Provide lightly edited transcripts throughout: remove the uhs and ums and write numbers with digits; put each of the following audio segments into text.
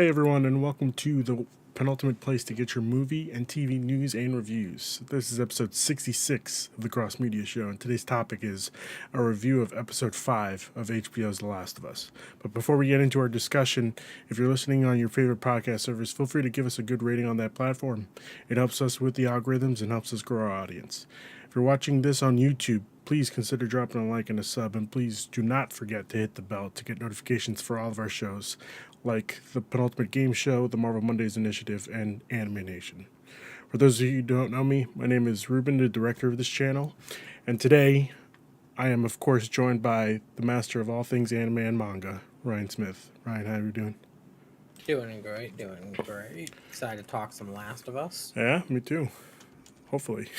Hey everyone, and welcome to the penultimate place to get your movie and TV news and reviews. This is episode 66 of the Cross Media Show, and today's topic is a review of episode 5 of HBO's The Last of Us. But before we get into our discussion, if you're listening on your favorite podcast service, feel free to give us a good rating on that platform. It helps us with the algorithms and helps us grow our audience. If you're watching this on YouTube, please consider dropping a like and a sub, and please do not forget to hit the bell to get notifications for all of our shows, like the Penultimate Game Show, the Marvel Mondays Initiative, and Anime Nation. For those of you who don't know me, my name is Ruben, the director of this channel, and today I am, of course, joined by the master of all things anime and manga, Ryan Smith. Ryan, how are you doing? Doing great. Excited to talk some Last of Us. Yeah, me too. Hopefully.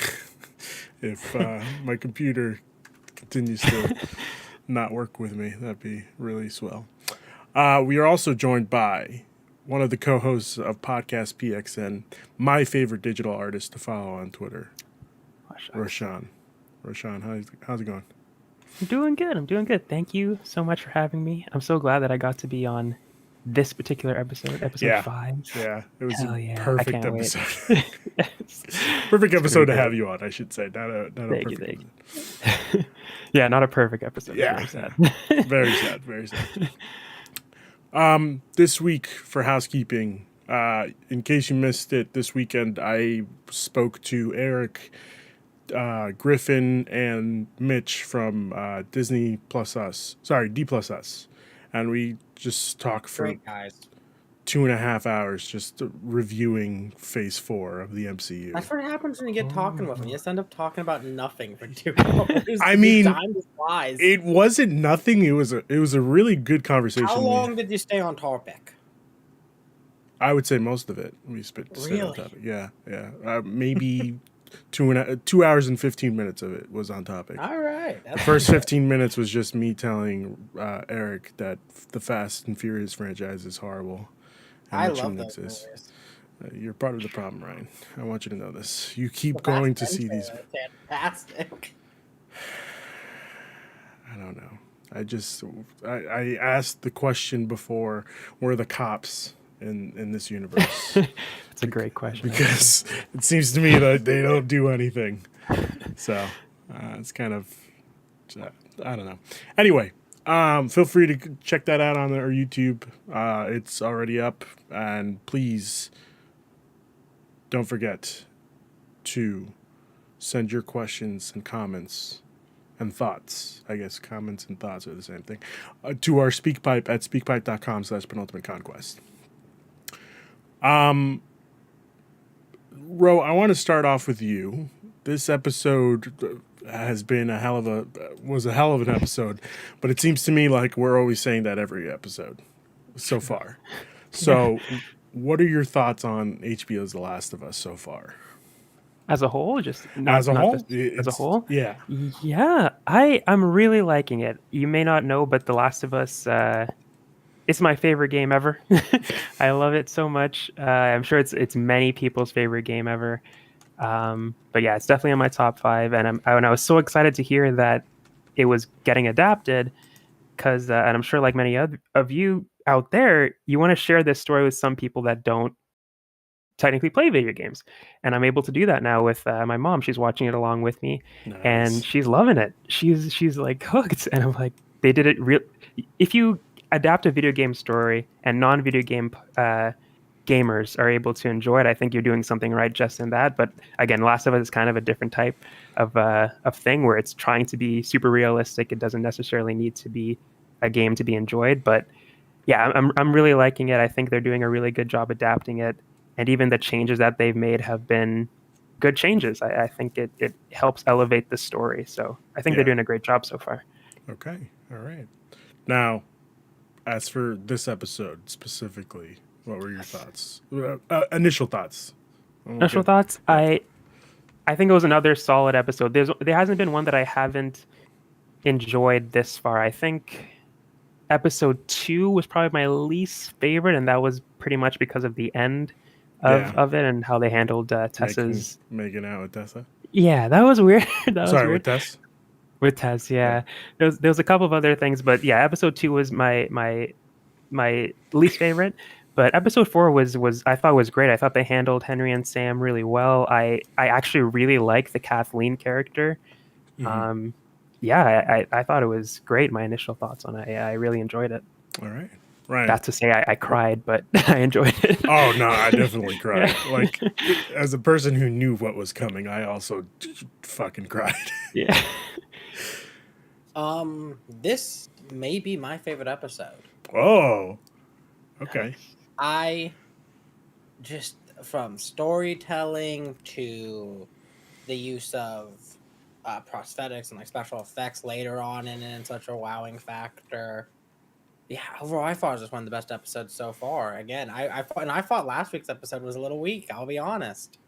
If my computer continues to not work with me, that'd be really swell. We are also joined by one of the co-hosts of Podcast PXN, my favorite digital artist to follow on Twitter, Roshan. Roshan, how's it going? I'm doing good. Thank you so much for having me. I'm so glad that I got to be on this particular episode 5. Yeah, it was Hell a yeah, perfect episode. Perfect episode to have you on, I should say. Not a perfect episode. Yeah, not a perfect episode. Yeah. Very sad. Very sad. This week for housekeeping, in case you missed it, this weekend I spoke to Eric, Griffin, and Mitch from D Plus Us, and we just talked for Great guys. 2.5 hours just reviewing Phase 4 of the MCU. That's what happens when you get talking with them. You just end up talking about nothing for 2 hours. I mean, time just flies. It wasn't nothing. It was a really good conversation. How long did you stay on topic? I would say most of it. We stayed on topic. Yeah. Maybe 2 hours and 15 minutes of it was on topic. All right. The first 15 minutes was just me telling Eric that the Fast and Furious franchise is horrible. I love those movies. You're part of the problem, Ryan. I want you to know this. You keep going to see these. Fantastic. I don't know. I asked the question before, where are the cops in this universe? It's a great question. Because it seems to me that they don't do anything. So it's kind of, I don't know. Anyway, feel free to check that out on our YouTube. It's already up. And please don't forget to send your questions and comments and thoughts. I guess comments and thoughts are the same thing. To our SpeakPipe at speakpipe.com/penultimateconquest. Ro, I want to start off with you. This episode has been a hell of an episode, but it seems to me like we're always saying that every episode so far. So, what are your thoughts on HBO's The Last of Us so far? As a whole, as a whole? Yeah. Yeah, I'm really liking it. You may not know, but The Last of Us, it's my favorite game ever. I love it so much. I'm sure it's many people's favorite game ever. But yeah, it's definitely in my top 5. And I was so excited to hear that it was getting adapted because, and I'm sure like many of you out there, you want to share this story with some people that don't technically play video games. And I'm able to do that now with my mom. She's watching it along with me. Nice. And she's loving it. She's like hooked. And I'm like, they did it real. If you adapt a video game story and non-video game gamers are able to enjoy it, I think you're doing something right just in that. But again, Last of Us is kind of a different type of thing where it's trying to be super realistic. It doesn't necessarily need to be a game to be enjoyed. But yeah, I'm really liking it. I think they're doing a really good job adapting it. And even the changes that they've made have been good changes. I think it helps elevate the story. So I think they're doing a great job so far. Okay. All right. Now, as for this episode specifically, what were your thoughts? Initial thoughts. Initial thoughts? I think it was another solid episode. There hasn't been one that I haven't enjoyed this far. I think episode 2 was probably my least favorite, and that was pretty much because of the end of it and how they handled Tessa's making out with Tessa. Yeah, that was weird. With Tess. With Tess, yeah. There was a couple of other things, but yeah, episode 2 was my least favorite. But episode 4 was I thought was great. I thought they handled Henry and Sam really well. I actually really like the Kathleen character. Mhm. Um, yeah, I thought it was great. My initial thoughts on it, I really enjoyed it. All right, Ryan. Not to say I cried, but I enjoyed it. Oh no, I definitely Yeah. cried. Like, as a person who knew what was coming, I also fucking cried. Yeah. This may be my favorite episode. Oh, okay. I just, from storytelling to the use of prosthetics and like special effects later on in it, and such a wowing factor. Yeah, overall, I thought it was just one of the best episodes so far. Again, I thought last week's episode was a little weak. I'll be honest.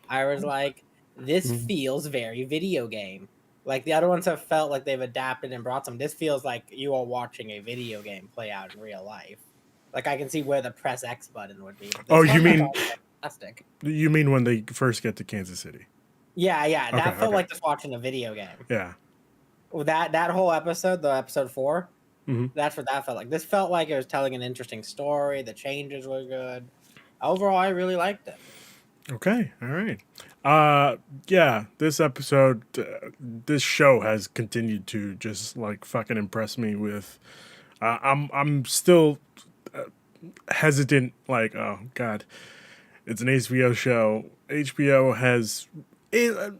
I was like, this Mm. feels very video game. Like the other ones have felt like they've adapted and brought some. This feels like you are watching a video game play out in real life. Like I can see where the press X button would be. But Oh, this you one I mean thought was fantastic? you mean when they first get to Kansas City? Yeah, yeah, that Okay, felt okay. like just watching a video game. Yeah. That whole episode, the episode 4, Mhm. that's what that felt like. This felt like it was telling an interesting story. The changes were good. Overall, I really liked it. Okay. All right. Yeah, this episode, this show has continued to just like fucking impress me with. I'm still hesitant. Like, oh god, it's an HBO show. HBO has,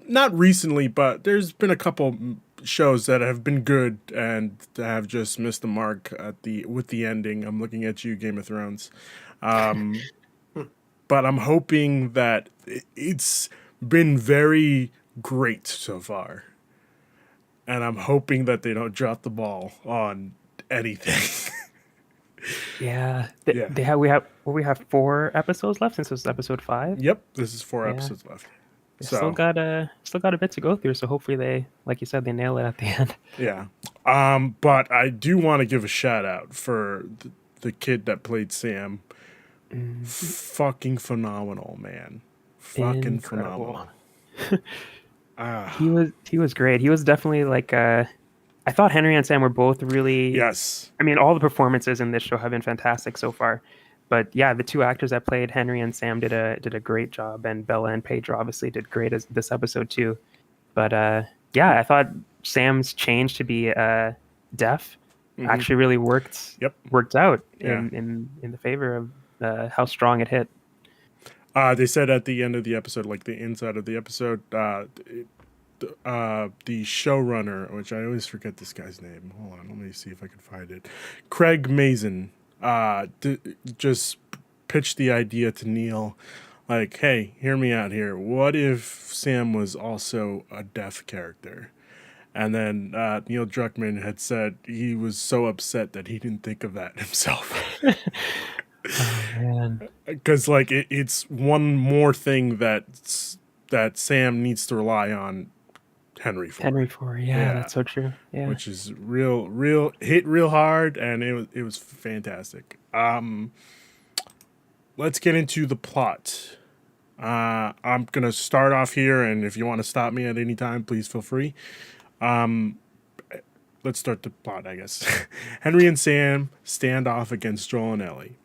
not recently, but there's been a couple shows that have been good and have just missed the mark at with the ending. I'm looking at you, Game of Thrones. But I'm hoping that it's been very great so far. And I'm hoping that they don't drop the ball on anything. Yeah. Yeah. We have 4 episodes left since this is episode 5. Yep, this is 4 Yeah. episodes left. They So still got a bit to go through, so hopefully they, like you said, they nail it at the end. yeah. But I do want to give a shout out for the kid that played Sam. Fucking phenomenal, man. Fucking Incredible. phenomenal. He was great. He was definitely like I thought Henry and Sam were both really. Yes. I mean, all the performances in this show have been fantastic so far. But yeah, the 2 actors that played Henry and Sam did a great job, and Bella and Pedro obviously did great as this episode too. But yeah, I thought Sam's change to be deaf actually really worked. Yep. Worked out Yeah. in the favor of how strong it hit. They said at the end of the episode, like the inside of the episode, the showrunner, which I always forget this guy's name. Hold on, let me see if I can find it. Craig Mazin just pitched the idea to Neil, like, hey, hear me out here. What if Sam was also a deaf character? And then Neil Druckmann had said he was so upset that he didn't think of that himself. Oh man. Because like it's one more thing that Sam needs to rely on Henry for. Henry for, yeah, that's so true. Yeah. Which is real hit real hard, and it was fantastic. Let's get into the plot. I'm gonna start off here, and if you want to stop me at any time, please feel free. Let's start the plot, I guess. Henry and Sam stand off against Joel and Ellie.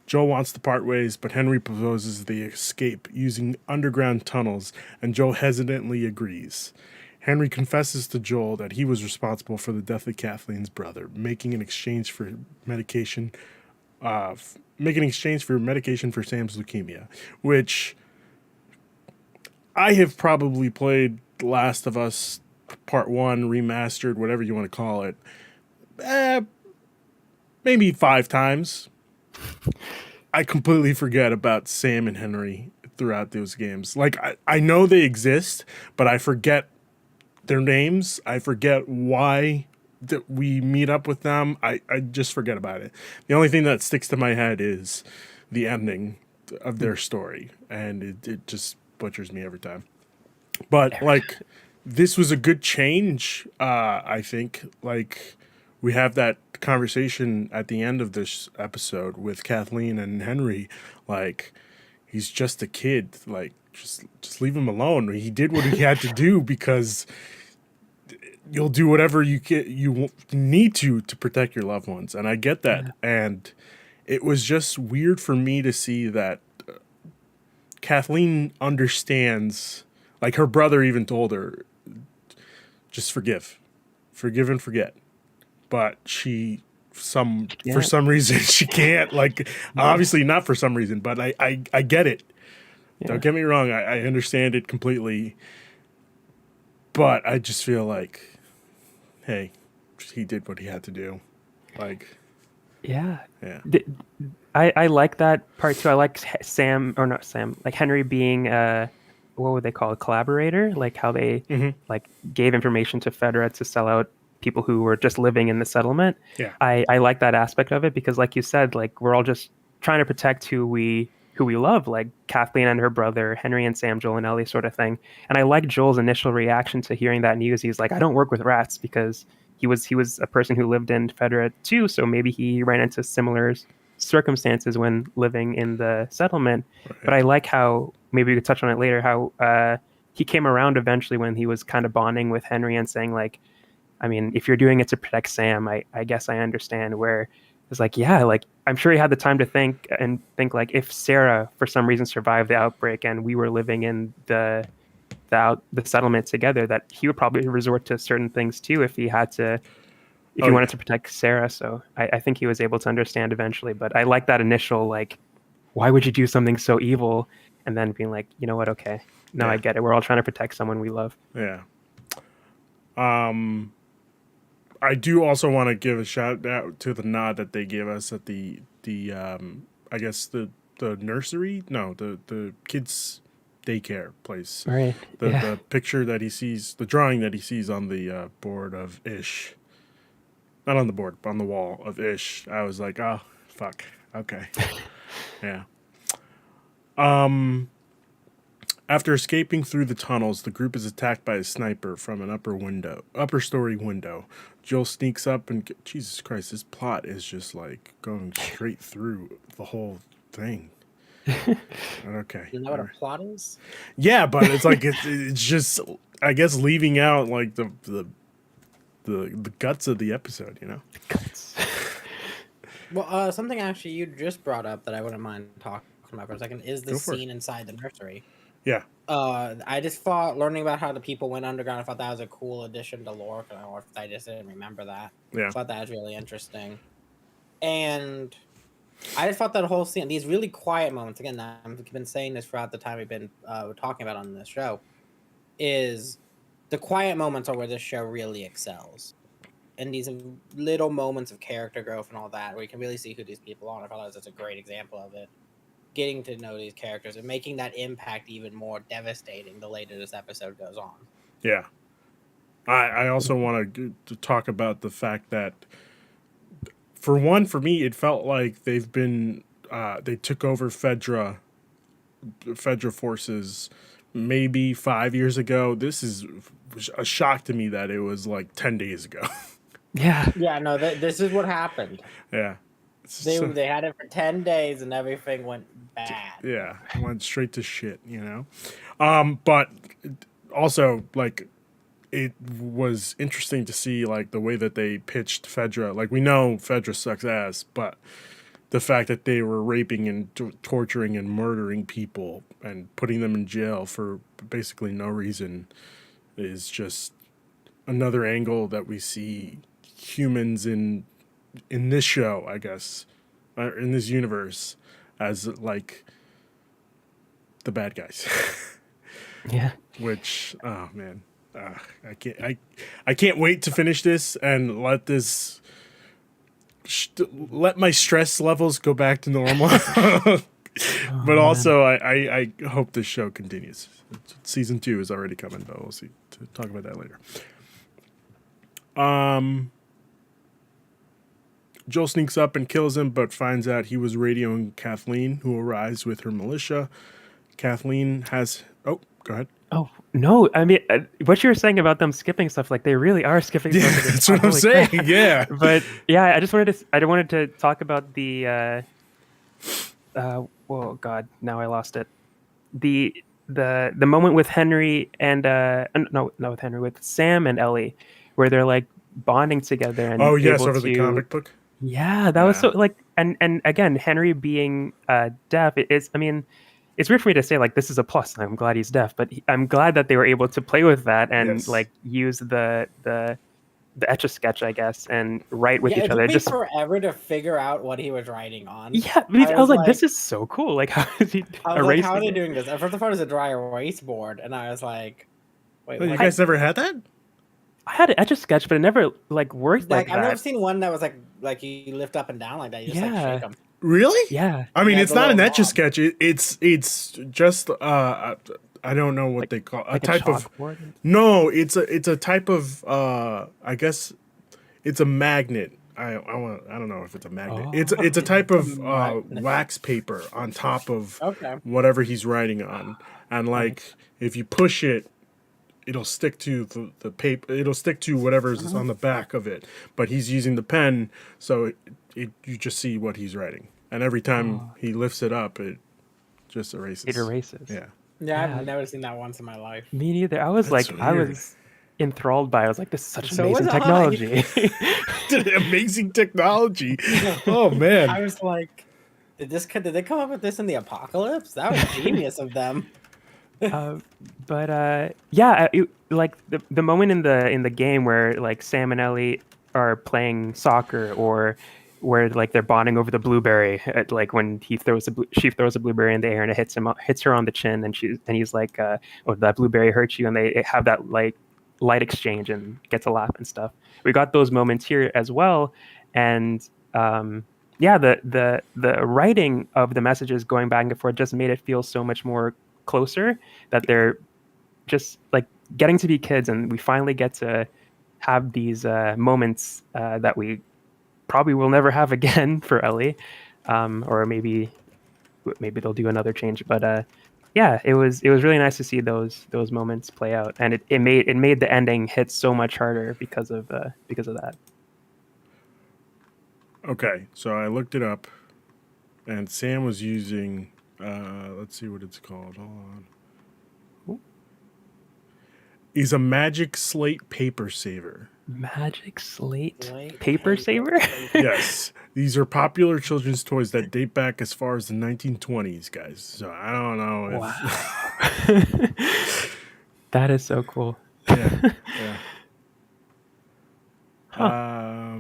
Joel wants to part ways, but Henry proposes they escape using underground tunnels, and Joel hesitantly agrees. Henry confesses to Joel that he was responsible for the death of Kathleen's brother, making an exchange for medication for Sam's leukemia, which I have probably played Last of Us Part 1 remastered, whatever you want to call it, maybe 5 times. I completely forget about Sam and Henry throughout those games. Like, I know they exist, but I forget their names. I forget why that we meet up with them. I just forget about it. The only thing that sticks to my head is the ending of their story, and it just butchers me every time. But, like, this was a good change, I think. Like, we have that conversation at the end of this episode with Kathleen and Henry. Like, he's just a kid. Like, just leave him alone. He did what he had to do because you'll do whatever you need to protect your loved ones, and I get that. And it was just weird for me to see that Kathleen understands. Like her brother even told her, just forgive and forget. But for some reason she can't. Like obviously not for some reason, but I get it. Yeah. Don't get me wrong. I understand it completely. But I just feel like, hey, he did what he had to do. Like, Yeah. yeah. I like that part too. I like Sam, or not Sam, like Henry being what would they call a collaborator? Like how they Mm-hmm. like gave information to Fedra to sell out people who were just living in the settlement. Yeah. I like that aspect of it because like you said, like we're all just trying to protect who we love, like Kathleen and her brother, Henry and Sam, Joel and Ellie sort of thing. And I like Joel's initial reaction to hearing that news. He's like, I don't work with rats because he was a person who lived in Fedra too, so maybe he ran into similar circumstances when living in the settlement. Right. But I like how, maybe we could touch on it later, how he came around eventually when he was kind of bonding with Henry and saying like, I mean, if you're doing it to protect Sam, I guess I understand. Where it's like, yeah, like I'm sure he had the time to think like if Sarah for some reason survived the outbreak and we were living in the settlement together, that he would probably resort to certain things too if he had to, if he wanted to protect Sarah. So I think he was able to understand eventually. But I like that initial like, why would you do something so evil? And then being like, you know what? Okay, no, I get it. We're all trying to protect someone we love. Yeah. I do also want to give a shout out to the nod that they gave us at the I guess the nursery, no, the kids daycare place. Right. The picture that he sees, the drawing that he sees on the board of Ish. Not on the board, but on the wall of Ish. I was like, oh, fuck. Okay. Yeah. After escaping through the tunnels, the group is attacked by a sniper from an upper story window. Joel sneaks up and Jesus Christ, this plot is just like going straight through the whole thing. Okay. You know what a plot is? Yeah, but it's like it's just, I guess, leaving out like the guts of the episode, you know. Well, something actually you just brought up that I wouldn't mind talking about for a second is the scene inside the nursery. Yeah. I just thought learning about how the people went underground, I thought that was a cool addition to lore, or if I just didn't remember that. Yeah. I thought that was really interesting. And I just thought that whole scene, these really quiet moments, again, I've been saying this throughout the time we've been talking about on this show, is the quiet moments are where this show really excels. And these little moments of character growth and all that, where you can really see who these people are. I thought that's a great example of it. Getting to know these characters and making that impact even more devastating the later this episode goes on. Yeah. I also want to talk about the fact that, for me, it felt like they've been, they took over Fedra forces maybe 5 years ago. This is a shock to me that it was like 10 days ago. Yeah. Yeah, no, this is what happened. Yeah. They had it for 10 days and everything went bad. Yeah, went straight to shit, you know? But also, like, it was interesting to see, like, the way that they pitched Fedra. Like, we know Fedra sucks ass, but the fact that they were raping and torturing and murdering people and putting them in jail for basically no reason is just another angle that we see humans in this show, I guess, in this universe, as like the bad guys. Yeah. Which, oh man, I can't wait to finish this and let this let my stress levels go back to normal. But also, I hope this show continues. Season 2 is already coming, but we'll see. To talk about that later. Joel sneaks up and kills him, but finds out he was radioing Kathleen, who arrives with her militia. Kathleen has... Oh, go ahead. Oh, no. I mean, what you were saying about them skipping stuff, like they really are skipping stuff. Yeah, that's what I'm saying, yeah. But yeah, I wanted to talk about the... oh, God, now I lost it. The moment with Henry and... no, not with Henry, with Sam and Ellie, where they're like bonding together and oh, yes, over the comic book? Yeah, that was so like and again, Henry being deaf, I mean, it's weird for me to say like this is a plus. And I'm glad he's deaf, but I'm glad that they were able to play with that and Yes. like use the Etch a Sketch, I guess, and write with Yeah, each it other. took It me just forever to figure out what he was writing on. yeah, I I was was like, this like, is so cool. Like, how is he how are erasing they it? doing this? At first, I thought it was a dry erase board, and I was like, wait, Oh, you what? guys never had that? I had an Etch a Sketch, but it never like worked like Like, I've never that. seen one that was like you lift up and down like that. You just like shake Yeah, them. Really? yeah, I mean, Yeah, it's the not little an etch a knob. sketch. It's just I don't know what like they call a like a type of. chalkboard. No, it's a type of I guess it's a magnet. I don't know if it's a magnet. It's a Oh, type of Magnet. wax paper on top of Okay. whatever he's writing on, and like if you push it, it'll stick to the paper. It'll stick to whatever's on the back of it. But he's using the pen, so you just see what he's writing, and every time oh, he lifts it up, it just it erases. erases. Yeah, Yeah, Yeah, I've never seen that once in my life. me neither. I was that's like, I weird. was enthralled by it. I was like, this is such So was amazing I. technology. Amazing technology. Oh man. I was like, did they come up with this in the apocalypse? That was genius of them. uh, but yeah, like the moment in the game where like Sam and Ellie are playing soccer, or where like they're bonding over the blueberry, like when she throws a blueberry in the air and it hits her on the chin, and he's like, "Oh, that blueberry hurt you," and they have that like light exchange and gets a laugh and stuff. We got those moments here as well, and yeah, the writing of the messages going back and forth just made it feel so much more closer, that they're just like getting to be kids, and we finally get to have these moments that we probably will never have again for Ellie, or maybe they'll do another change. But yeah, it was really nice to see those moments play out, and it made the ending hit so much harder because of that. Okay, so I looked it up, and Sam was using. Let's see what it's called. Hold on. Ooh. He's a magic slate paper saver. Magic slate Light paper saver. Yes, these are popular children's toys that date back as far as the 1920s, guys. So I don't know if. Wow. That is so cool. Yeah, yeah. Huh.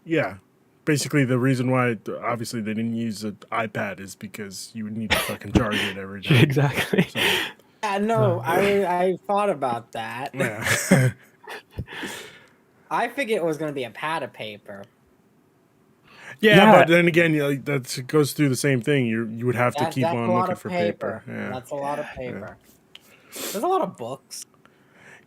Yeah. Basically, the reason why obviously they didn't use an iPad is because you would need to fucking charge it every time. Exactly. So, Yeah, no, I thought about that. yeah. I figured it was going to be a pad of paper. Yeah, Yeah. but then again, that goes through the same thing. You would have to keep That's on a lot looking of for paper. paper. Yeah. That's a lot of paper. There's a lot of books.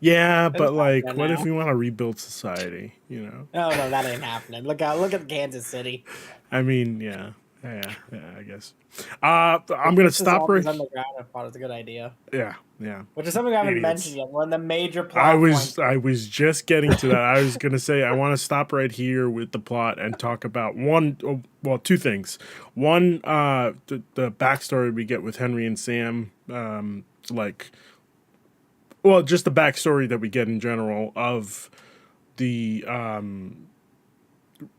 Yeah, There's but not like, there what if now. we want to rebuild society? You know? No, no, that ain't happening. Look at Kansas City. I mean, yeah, I guess. I'm gonna stop right. Underground. I thought it was a good idea, Yeah, yeah. which is something I haven't Idiots. mentioned yet. One of the major plot points. I was just getting to that. I was gonna say I want to stop right here with the plot and talk about two things. One, the backstory we get with Henry and Sam, just the backstory that we get in general of the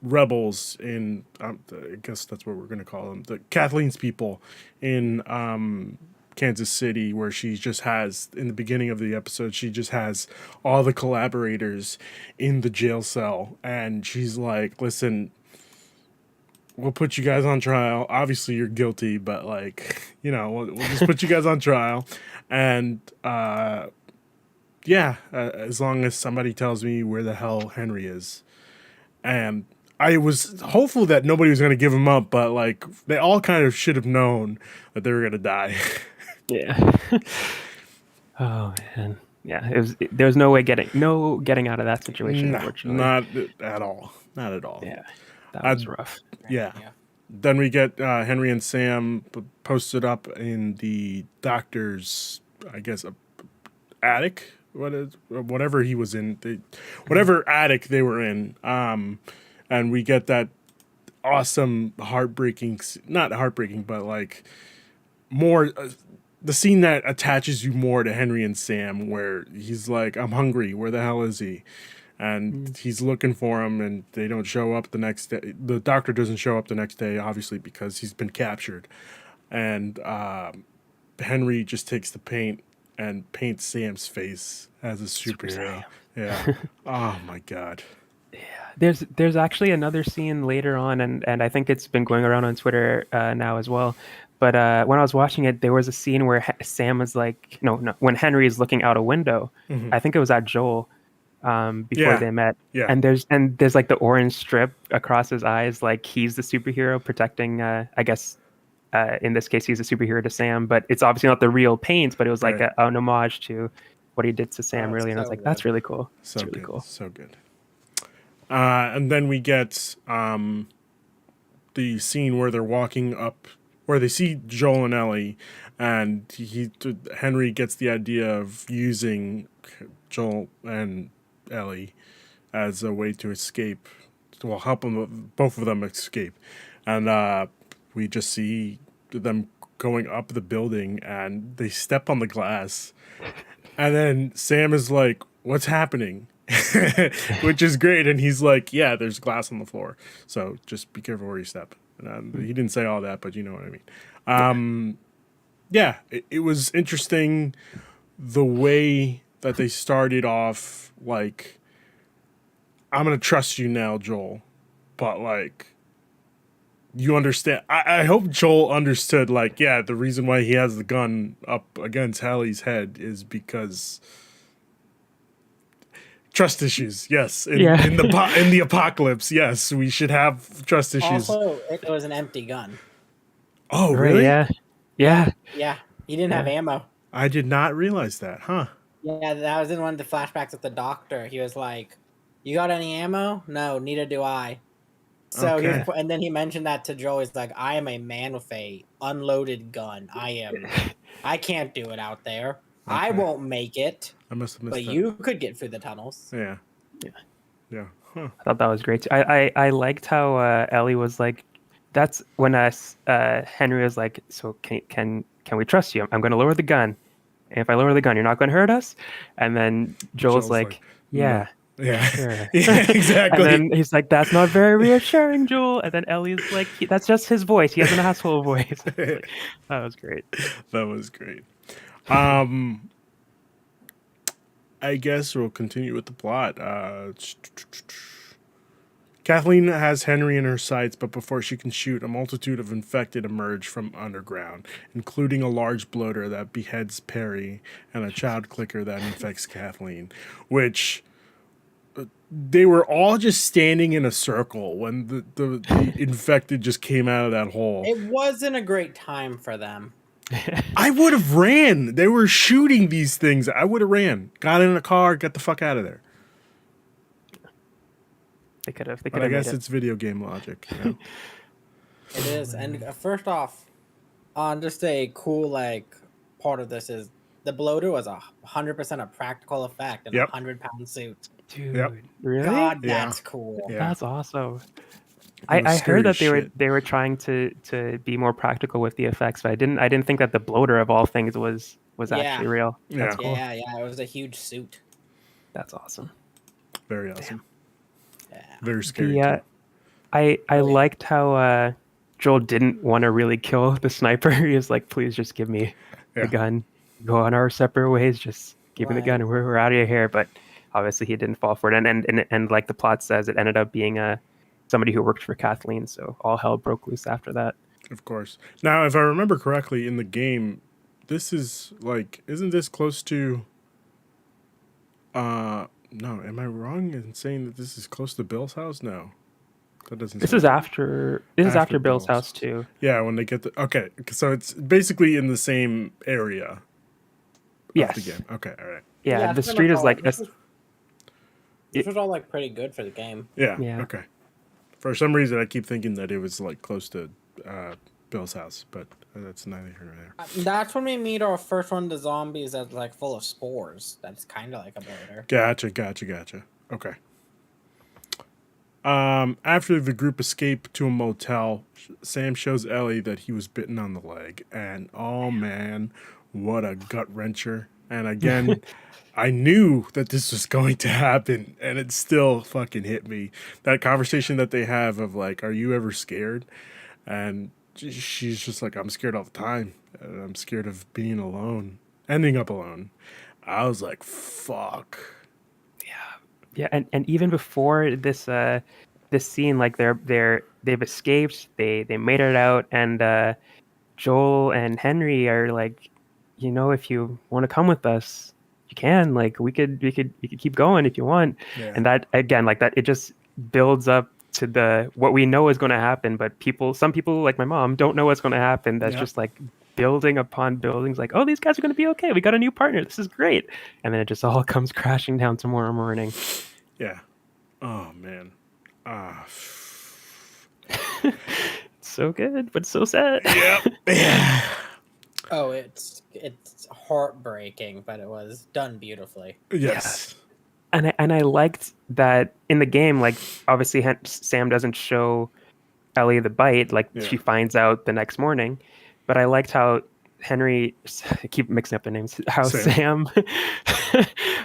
rebels in, I guess that's what we're gonna call them, the Kathleen's people in Kansas City, where she just has, in the beginning of the episode, she just has all the collaborators in the jail cell, and she's like, "Listen, we'll put you guys on trial. Obviously, you're guilty, but like, we'll just put you guys on trial, and as long as somebody tells me where the hell Henry is." And I was hopeful that nobody was going to give him up, but like they all kind of should have known that they were going to die. Yeah. Oh man. Yeah. There was no getting out of that situation, No, unfortunately. not at all. Not at all. Yeah. That was Uh, rough. Yeah. Yeah. Then we get Henry and Sam posted up in the doctor's, I guess, attic. Whatever he was in, whatever attic they were in. And we get that awesome, not heartbreaking, but like more the scene that attaches you more to Henry and Sam, where he's like, "I'm hungry. Where the hell is he?" and he's looking for him, and they don't show up the next day. The doctor doesn't show up the next day, obviously, because he's been captured. And Henry just takes the paint and paints Sam's face as a superhero. Yeah. Oh my god. There's actually another scene later on, and I think it's been going around on Twitter now as well. But when I was watching it, there was a scene where Sam was like, no, when Henry is looking out a window. Mhm. I think it was at Joel before Yeah. they met. Yeah. And there's like the orange strip across his eyes, like he's the superhero protecting. I guess in this case he's a superhero to Sam, but it's obviously not the real paint, but it was like Right. an homage to what he did to Sam, Oh, really. And I was so like, good. that's really cool. So It's really good. cool. So good. And then we get the scene where they're walking up, where they see Joel and Ellie, and Henry gets the idea of using Joel and Ellie as a way to escape, well, help them, both of them escape, and we just see them going up the building, and they step on the glass, and then Sam is like, "What's happening?" Which is great, and he's like, "Yeah, there's glass on the floor, so just be careful where you step." And he didn't say all that, but you know what I mean. Yeah, it was interesting the way that they started off. Like, I'm gonna trust you now, Joel, but like, you understand. I hope Joel understood. Like, yeah, the reason why he has the gun up against Hallie's head is because. Trust issues, yes. In the apocalypse, yes, we should have trust issues. Also, it was an empty gun. Oh, Right, really? yeah. Yeah. He didn't have ammo. I did not realize that, huh? Yeah, that was in one of the flashbacks with the doctor. He was like, "You got any ammo? No, neither do I." So Okay. and then he mentioned that to Joel. He's like, "I am a man with a unloaded gun. I can't do it out there. I Okay. won't make it. I must have missed But that. you could get through the tunnels." Yeah. Yeah. Yeah. Huh. I thought that was great too. I liked how Ellie was like, that's when Henry was like, so can we trust you? I'm going to lower the gun. And if I lower the gun, you're not going to hurt us? And then Joel's like, yeah, Yeah. sure. Yeah, exactly. And then he's like, that's not very reassuring, Joel. And then Ellie's like, that's just his voice. He has an asshole voice. Like, that was great. That was great. I guess we'll continue with the plot. Kathleen has Henry in her sights, but before she can shoot, a multitude of infected emerge from underground, including a large bloater that beheads Perry and a child clicker that infects Kathleen, which they were all just standing in a circle when the infected just came out of that hole. It wasn't a great time for them. I would have ran. They were shooting these things. I would have ran. Got in a car, got the fuck out of there. They could have. But I guess it's video game logic. You know? It is. And first off, on just a cool part of this is the bloater was 100% a practical effect in Yep. a 100-pound suit. Dude, Yep. really? God, Yeah. that's cool. Yeah. That's awesome. It was I scary heard that shit. they were trying to be more practical with the effects, but I didn't think that the bloater of all things was Yeah. actually real. That's Yeah. cool. Yeah, it was a huge suit. That's awesome. Very awesome. Yeah. Very scary. The I liked how Joel didn't want to really kill the sniper. He was like, "Please just give me Yeah. the gun. Go on our separate ways. Just give me the gun, and we're out of here." But obviously, he didn't fall for it. And like the plot says, it ended up being somebody who worked for Kathleen. So all hell broke loose after that. Of course. Now, if I remember correctly, in the game, this is like, isn't this close to? No, am I wrong in saying that this is close to Bill's house? No, that doesn't. This sound is right. after. This is after Bill's house too. Yeah, when they get the okay, so it's basically in the same area. Yes. Of the game. Okay. All right. Yeah, the it's street is like. This was all pretty good for the game. Yeah. Yeah. Okay. For some reason, I keep thinking that it was like close to Bill's house, but that's neither here nor there. That's when we meet our first one of the zombies that's full of spores. That's kind of like a bloater. Gotcha. Okay. After the group escape to a motel, Sam shows Ellie that he was bitten on the leg, and oh man, what a gut wrencher And again, I knew that this was going to happen, and it still fucking hit me. That conversation that they have of like, "Are you ever scared?" And she's just like, "I'm scared all the time. And I'm scared of being alone, ending up alone." I was like, "Fuck." Yeah, and even before this scene, like they've escaped, they made it out, and Joel and Henry are like, if you want to come with us, you can. Like we could keep going if you want. Yeah. And that again, like that, it just builds up to the what we know is going to happen, but some people like my mom don't know what's going to happen. That's Yep. just like building upon buildings. Like, oh, these guys are going to be okay. We got a new partner. This is great. And then it just all comes crashing down tomorrow morning. Yeah. Oh man. Ah. So good, but so sad. Yep. Yeah. Oh, it's heartbreaking, but it was done beautifully. Yes. And I liked that in the game. Like obviously, Sam doesn't show Ellie the bite. Like Yeah. she finds out the next morning. But I liked how Henry. I keep mixing up the names. How Sam.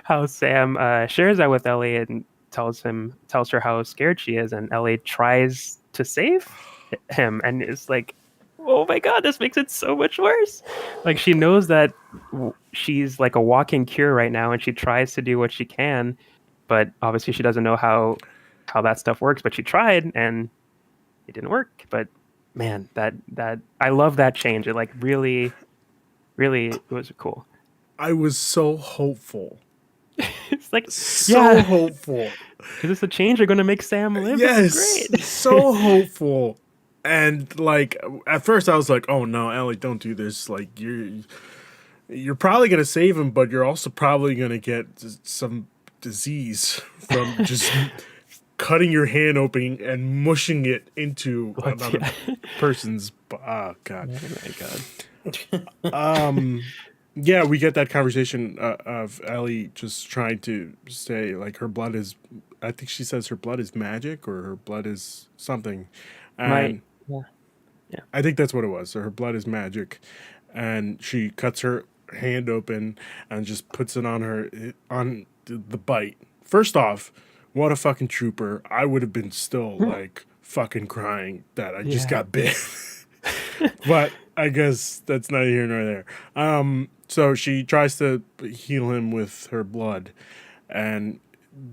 how Sam shares that with Ellie and tells her how scared she is, and Ellie tries to save him, and it's like, oh my god, this makes it so much worse. Like she knows that she's like a walking cure right now, and she tries to do what she can, but obviously she doesn't know how that stuff works. But she tried, and it didn't work. But man, that I love that change. It like really, really it was cool. I was so hopeful. It's like So hopeful. Is this a change you're going to make Sam live? Yes. This is great. So hopeful. And like at first I was like, "Oh no, Ellie, don't do this. Like you're probably going to save him, but you're also probably going to get some disease from just cutting your hand open and mushing it into another person's oh god." Oh my god. Yeah, we get that conversation of Ellie just trying to say like her blood is, I think she says her blood is magic or her blood is something. And Yeah. I think that's what it was. So her blood is magic. And she cuts her hand open and just puts it on the bite. First off, what a fucking trooper. I would have been still like fucking crying that I just got bit. But I guess that's neither here nor there. So she tries to heal him with her blood. And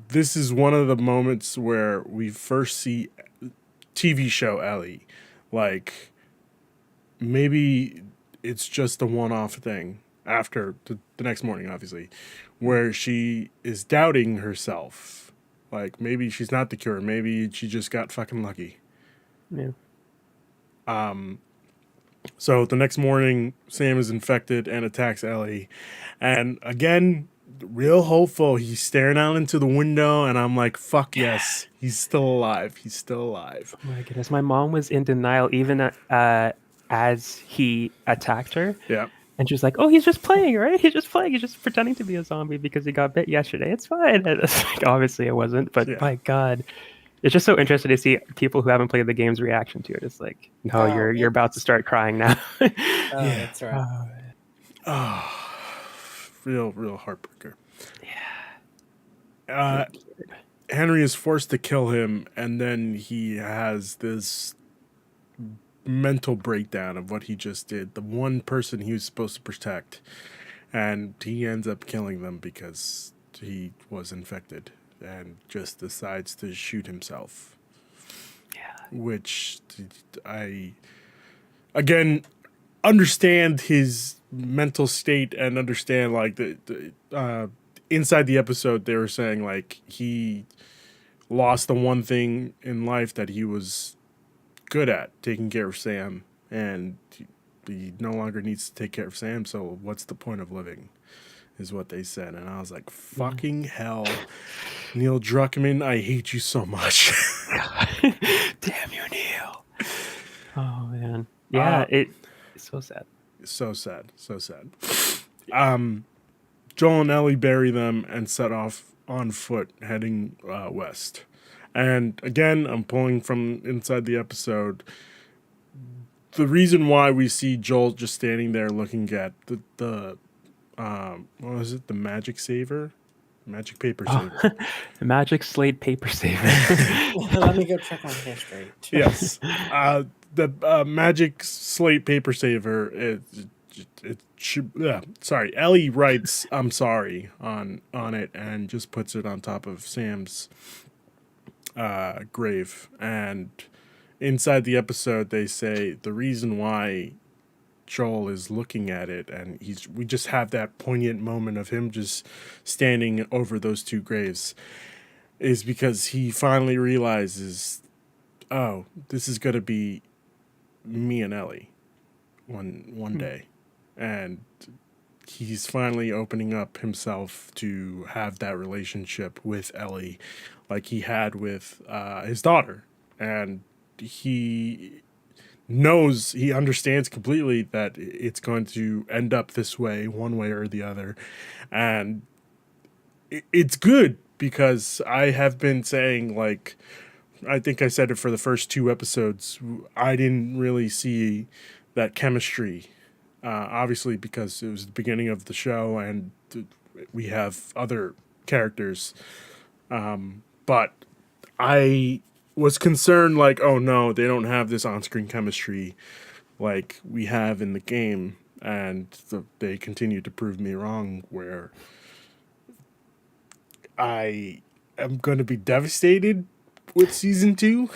this is one of the moments where we first see TV show Ellie. Like, maybe it's just a one-off thing after the next morning, obviously, where she is doubting herself. Like, maybe she's not the cure. Maybe she just got fucking lucky. Yeah. So the next morning, Sam is infected and attacks Ellie. And again, real hopeful. He's staring out into the window, and I'm like, fuck yes. He's still alive. He's still alive. Oh my goodness. My mom was in denial even as he attacked her. Yeah. And she's like, oh, he's just playing, right? He's just playing. He's just pretending to be a zombie because he got bit yesterday. It's fine. And it's like, obviously, it wasn't. But my God. It's just so interesting to see people who haven't played the game's reaction to it. It's like, no, you're about to start crying now. That's right. Real heartbreaker. Yeah. Henry is forced to kill him, and then he has this mental breakdown of what he just did. The one person he was supposed to protect, and he ends up killing them because he was infected and just decides to shoot himself. Yeah. Which I, again, understand his mental state and understand like the inside the episode they were saying like he lost the one thing in life that he was good at, taking care of Sam, and he no longer needs to take care of Sam, so what's the point of living, is what they said. And I was like, fucking hell, Neil Druckmann, I hate you so much. Damn you, Neil. Oh man. Yeah, it's so sad. So sad. Joel and Ellie bury them and set off on foot, heading west. And again, I'm pulling from inside the episode. The reason why we see Joel just standing there looking at the what was it? The Magic Saver? Magic Paper Oh, Saver. the Magic Slate Paper Saver. Let me go check my history. Yes. The Magic Slate Paper Saver. It should. Sorry. Ellie writes "I'm sorry" on it and just puts it on top of Sam's grave. And inside the episode, they say the reason why Joel is looking at it, and we just have that poignant moment of him just standing over those two graves, is because he finally realizes, oh, this is gonna be me and Ellie one day, and he's finally opening up himself to have that relationship with Ellie, like he had with his daughter, and he he understands completely that it's going to end up this way, one way or the other, and it's good because I have been saying, like, I think I said it for the first two episodes, I didn't really see that chemistry. Obviously, because it was the beginning of the show and we have other characters. But I was concerned, like, oh no, they don't have this on screen chemistry like we have in the game. And they continue to prove me wrong, where I am going to be devastated with season 2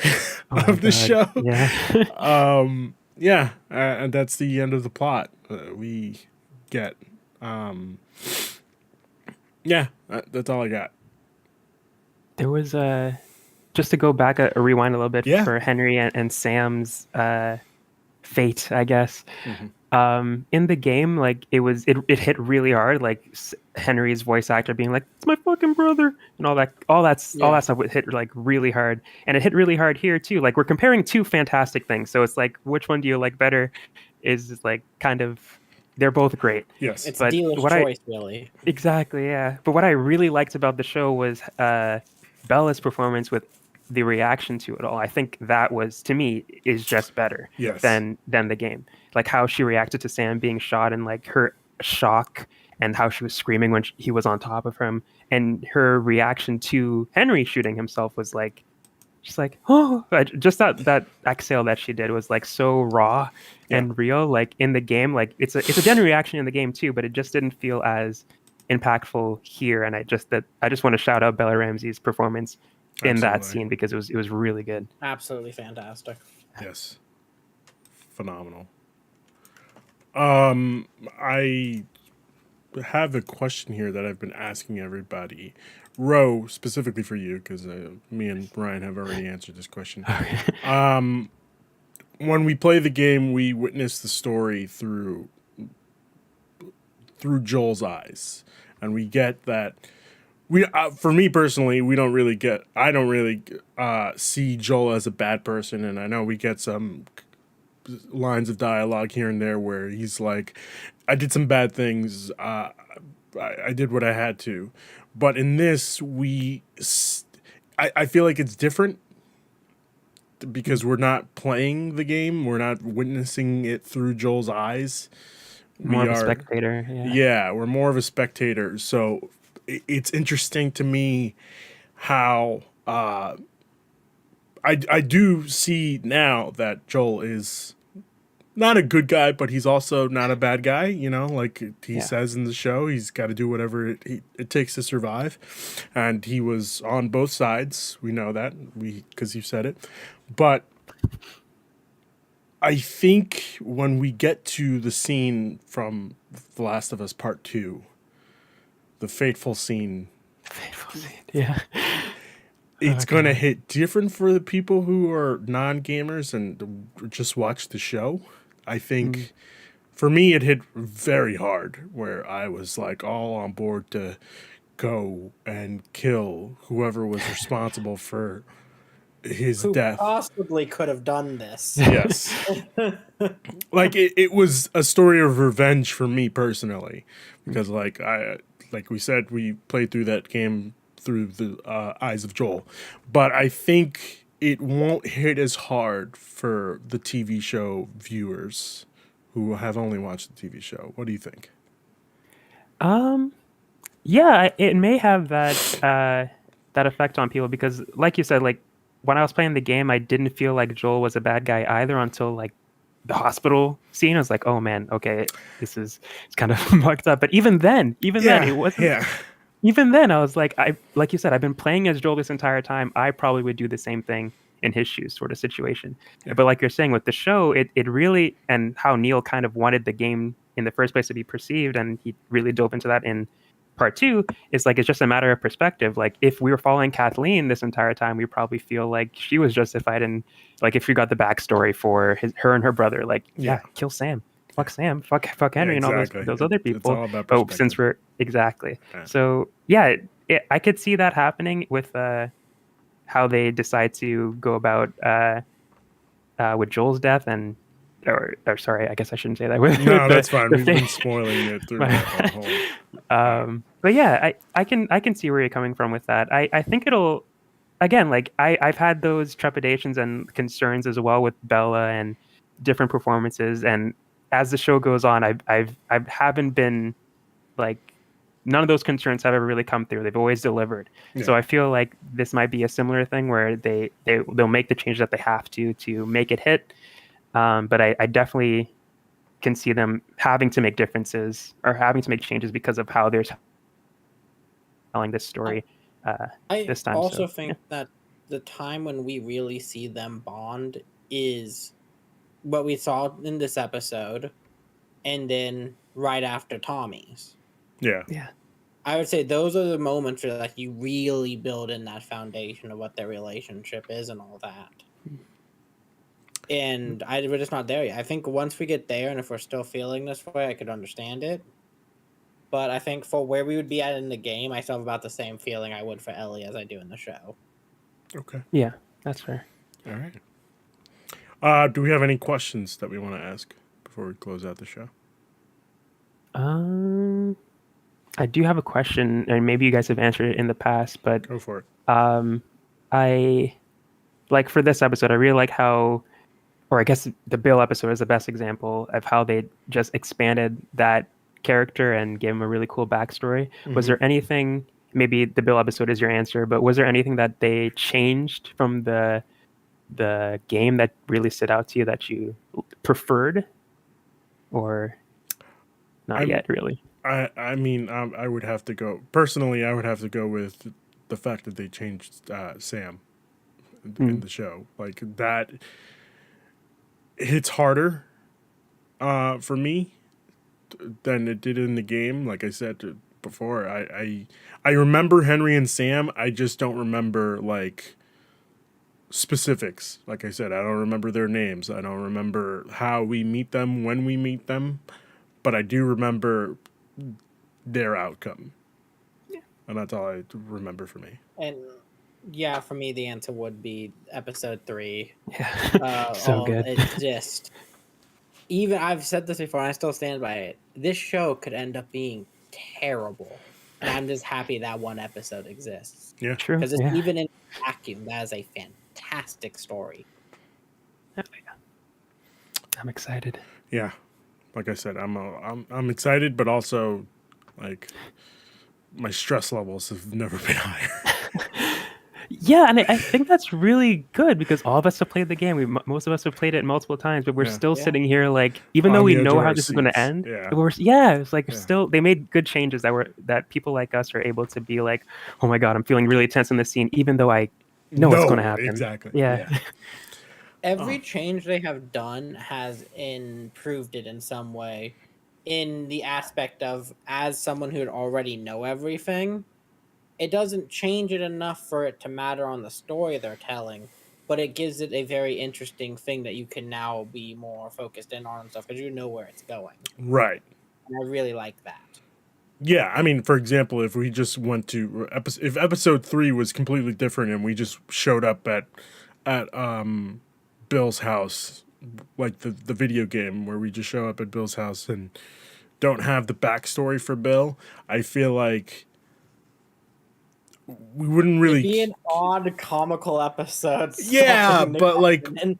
of the show. Yeah. Yeah, and that's the end of the plot we get. Yeah, that's all I got. There was just to go back a rewind a little bit Yeah. for Henry and Sam's fate, I guess. Mm-hmm. In the game, like it hit really hard. Like Henry's voice actor being like, "It's my fucking brother," and all that stuff would hit like really hard, and it hit really hard here too. Like we're comparing two fantastic things, so it's like, which one do you like better? Is like kind of, they're both great. Yes, It's But dealer's what choice, really. exactly, yeah. But what I really liked about the show was Bella's performance with the reaction to it all. I think that was, to me, is just better Yes. than the game. Like how she reacted to Sam being shot, and like her shock, and how she was screaming when he was on top of him, and her reaction to Henry shooting himself was like, she's like, oh, just that exhale that she did was like so raw and real. Like in the game, like it's a genuine reaction in the game too, but it just didn't feel as impactful here. And I just want to shout out Bella Ramsey's performance in that Absolutely. scene, because it was really good. Absolutely fantastic. Yes, phenomenal. I have a question here that I've been asking everybody. Ro, specifically for you, because me and Ryan have already answered this question. When we play the game, we witness the story through Joel's eyes, and we get that. For me personally, I don't really see Joel as a bad person, and I know we get some lines of dialogue here and there where he's like, I did some bad things, I did what I had to. But in this, I feel like it's different because we're not playing the game, we're not witnessing it through Joel's eyes. More of a spectator. Yeah, we're more of a spectator. So it's interesting to me how I do see now that Joel is not a good guy, but he's also not a bad guy. You know, like he says in the show, he's got to do whatever it takes to survive, and he was on both sides. We know that because you said it, but I think when we get to the scene from The Last of Us Part 2, the fateful scene, Yeah. it's going to hit different for the people who are non-gamers and just watch the show. I think for me, it hit very hard, where I was like all on board to go and kill whoever was responsible for his Who death. possibly could have done this? Yes. Like it was a story of revenge for me personally, because like we said, we played through that game through the eyes of Joel, but I think it won't hit as hard for the TV show viewers who have only watched the TV show. What do you think? Yeah, it may have that effect on people because, like you said, like when I was playing the game, I didn't feel like Joel was a bad guy either until like the hospital scene. I was like, oh man, okay, it's kind of fucked up. But even then, Yeah, it wasn't. yeah, Even then, I was like you said, I've been playing as Joel this entire time. I probably would do the same thing in his shoes, sort of situation. yeah, But like you're saying with the show, it really and how Neil kind of wanted the game in the first place to be perceived, and he really dove into that in part two. Is like it's just a matter of perspective. Like if we were following Kathleen this entire time, we probably feel like she was justified, and like if we got the backstory for her and her brother, like yeah, kill Sam. Fuck Sam, fuck yeah. Henry, and all Exactly. those other It's people. all about But since perspective. we're exactly, Yeah. so yeah, I could see that happening with how they decide to go about with Joel's death or sorry, I guess I shouldn't say that with No, the that's fine. the We've been spoiling it through the whole. but yeah, I can see where you're coming from with that. I think it'll again like I've had those trepidations and concerns as well with Bella and different performances, and as the show goes on, I haven't been like none of those concerns have ever really come through. They've always delivered. Yeah. So I feel like this might be a similar thing where they'll make the changes that they have to make it hit. But I definitely can see them having to make differences or having to make changes because of how they're telling this story I this time. also So think that the time when we really see them bond is what we saw in this episode, and then right after Tommy's. Yeah. yeah, I would say those are the moments where like you really build in that foundation of what their relationship is and all that. And we're just not there yet. I think once we get there, and if we're still feeling this way, I could understand it. But I think for where we would be at in the game, I still have about the same feeling I would for Ellie as I do in the show. Okay. yeah, that's fair. All right. Do we have any questions that we want to ask before we close out the show? I do have a question, and maybe you guys have answered it in the past, but Go for it. I like for this episode, I really like how, or I guess the Bill episode is the best example of how they just expanded that character and gave him a really cool backstory. Was there anything? Maybe the Bill episode is your answer, but was there anything that they changed from the game that really stood out to you that you preferred, or not yet really? I mean, I would have to go personally. I would have to go with the fact that they changed Sam in the show. Like that hits harder for me than it did in the game. Like I said before, I remember Henry and Sam. I just don't remember like specifics. Like I said, I don't remember their names. I don't remember how we meet them, when we meet them, but I do remember their outcome. Yeah. And that's all I remember for me. And yeah, for me, the answer would be episode 3. Yeah, so good. It's just, even I've said this before, and I still stand by it. This show could end up being terrible, and I'm just happy that one episode exists. Yeah, True. Because Yeah. even in vacuum, that is a fantastic story. I'm excited. yeah. Like I said, I'm excited, but also like my stress levels have never been higher. Yeah, and I think that's really good because all of us have played the game. Most of us have played it multiple times, but we're Yeah. still Yeah. sitting here like, even though On we the edge know of how our this is going to seats. end, Yeah. it's like Yeah. still they made good changes that people like us are able to be like, oh my god, I'm feeling really tense in this scene, even though I know what's going to happen. Exactly. Yeah. Every change they have done has improved it in some way, in the aspect of, as someone who would already know everything, it doesn't change it enough for it to matter on the story they're telling, but it gives it a very interesting thing that you can now be more focused in on and stuff because you know where it's going. Right. And I really like that. Yeah, I mean, for example, if we just went to if episode 3 was completely different and we just showed up at Bill's house, like the video game where we just show up at Bill's house and don't have the backstory for Bill, I feel like we wouldn't really. It'd be an odd comical episode. Yeah, but like and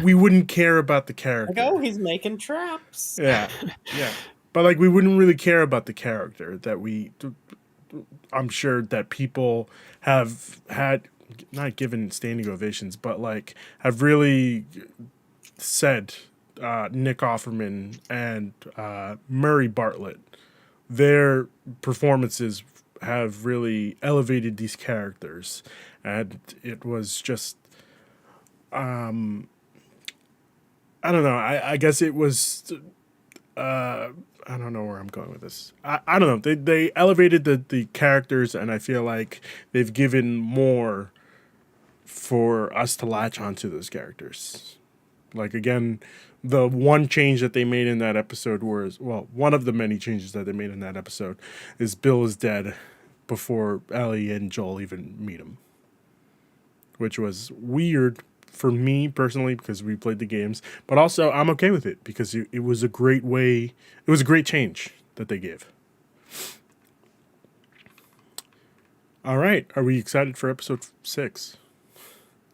we wouldn't care about the like, character. oh, he's making traps. Yeah, yeah. but like we wouldn't really care about the character that I'm sure that people have had, not given standing ovations, but like have really said Nick Offerman and Murray Bartlett, their performances have really elevated these characters, and it was just I don't know. I guess it was. I don't know where I'm going with this. I don't know. They elevated the characters, and I feel like they've given more for us to latch onto those characters. Like again, the one change that they made in that episode was, well, one of the many changes that they made in that episode is Bill is dead before Ellie and Joel even meet him, which was weird for me personally because we played the games, but also I'm okay with it because it was a great way. It was a great change that they gave. All right, are we excited for episode 6?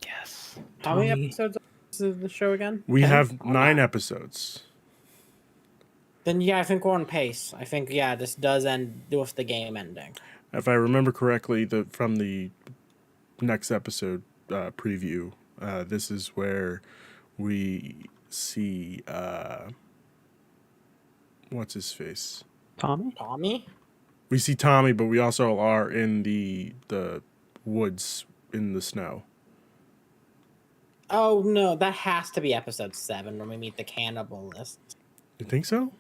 Yes. How many Tommy. episodes of the show again? We 10? have Oh, 9 wow. episodes. Then yeah, I think we're on pace. I think this does end with the game ending. If I remember correctly, from the next episode preview, this is where we see what's his face? Tommy? Tommy? We see Tommy, but we also are in the woods in the snow. Oh no, that has to be episode 7 when we meet the cannibalists. You think so?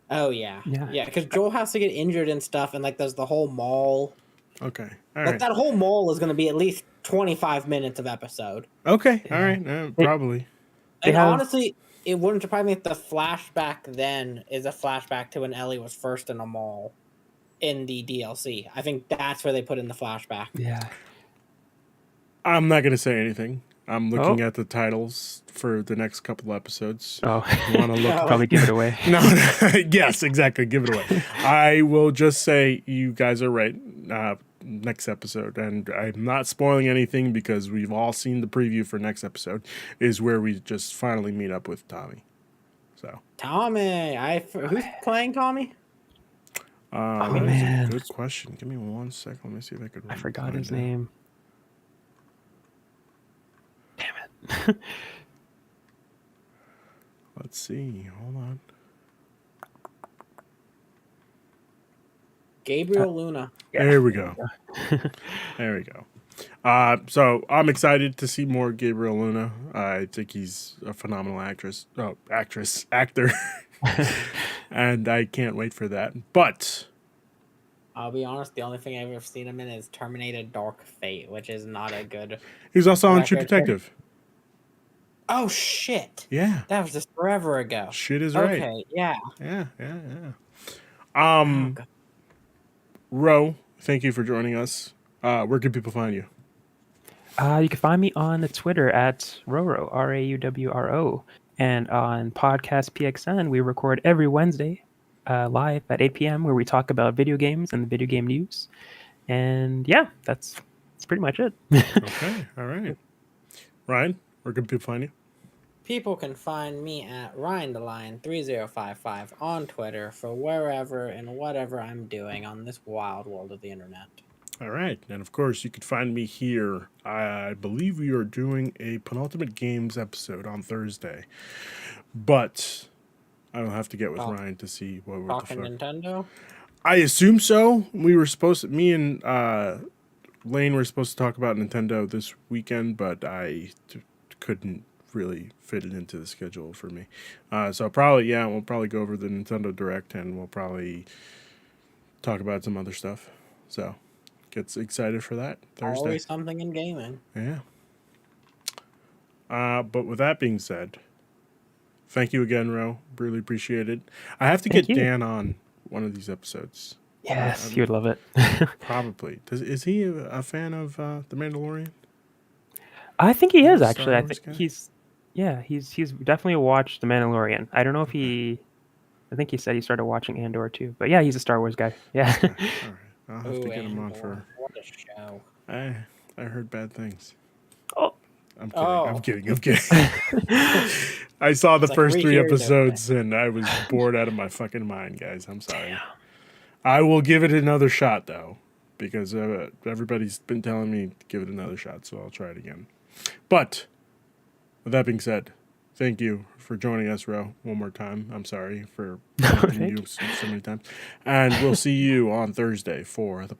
Oh yeah, Yeah. because Joel has to get injured and stuff, and like there's the whole mall. Okay. All Like right. that whole mall is going to be at least 25 minutes of episode. Okay. All right. Probably. And have- honestly, it wouldn't surprise me if the flashback then is a flashback to when Ellie was first in a mall in the DLC. I think that's where they put in the flashback. Yeah. I'm not gonna say anything. I'm looking at the titles for the next couple episodes. Oh. You want to look? Probably give it away. No. Yes, exactly. Give it away. I will just say you guys are right. Next episode, and I'm not spoiling anything because we've all seen the preview for next episode, is where we just finally meet up with Tommy. So Tommy, who's playing Tommy? that's man. a good question. Give me 1 second. Let me see if I could. I forgot find his it. name. Damn it. Let's see. Hold on. Gabriel Luna. There we go. There we go. So I'm excited to see more Gabriel Luna. I think he's a phenomenal actor, and I can't wait for that. But I'll be honest, the only thing I've ever seen him in is Terminator Dark Fate, which is not a good... he's also on True Record. Detective. Oh, shit. Yeah, That was just forever ago. shit is right. Okay, yeah. Yeah. Oh, God. Ro, thank you for joining us. Where can people find you? You can find me on Twitter at Roro, RAUWRO. And on Podcast PXN, we record every Wednesday live at 8 p.m. where we talk about video games and the video game news. And yeah, that's pretty much it. Okay, all right. Ryan, where can people find you? People can find me at RyanTheLion3055 on Twitter for wherever and whatever I'm doing on this wild world of the internet. All right. And of course, you can find me here. I believe we are doing a Penultimate Games episode on Thursday. But I will have to get with Ryan to see what we're Talking Nintendo? I assume so. Me and Lane were supposed to talk about Nintendo this weekend, but I couldn't really fit it into the schedule for me. So we'll probably go over the Nintendo Direct, and we'll probably talk about some other stuff. So get excited for that Thursday. Always something in gaming. Yeah. But with that being said, thank you again, Ro. Really appreciate it. I have to Thank get you. Dan on one of these episodes. Yes, you would love it. Probably. Is he a fan of The Mandalorian? I think he is Star actually. I Wars think guy? he's definitely watched The Mandalorian. I don't know if I think he said he started watching Andor too. But yeah, he's a Star Wars guy. Yeah. All right. I'll have to Ooh, get him on Andor. for. What a show. I heard bad things. Oh, I'm kidding. I'm Oh. kidding. I'm kidding. I saw the It's like first 3 rehearing episodes and I was bored out of my fucking mind, guys. I'm sorry. I will give it another shot though, because everybody's been telling me to give it another shot, so I'll try it again. But with that being said, thank you for joining us, Ro, one more time. I'm sorry for interrupting you so many times. And we'll see you on Thursday for the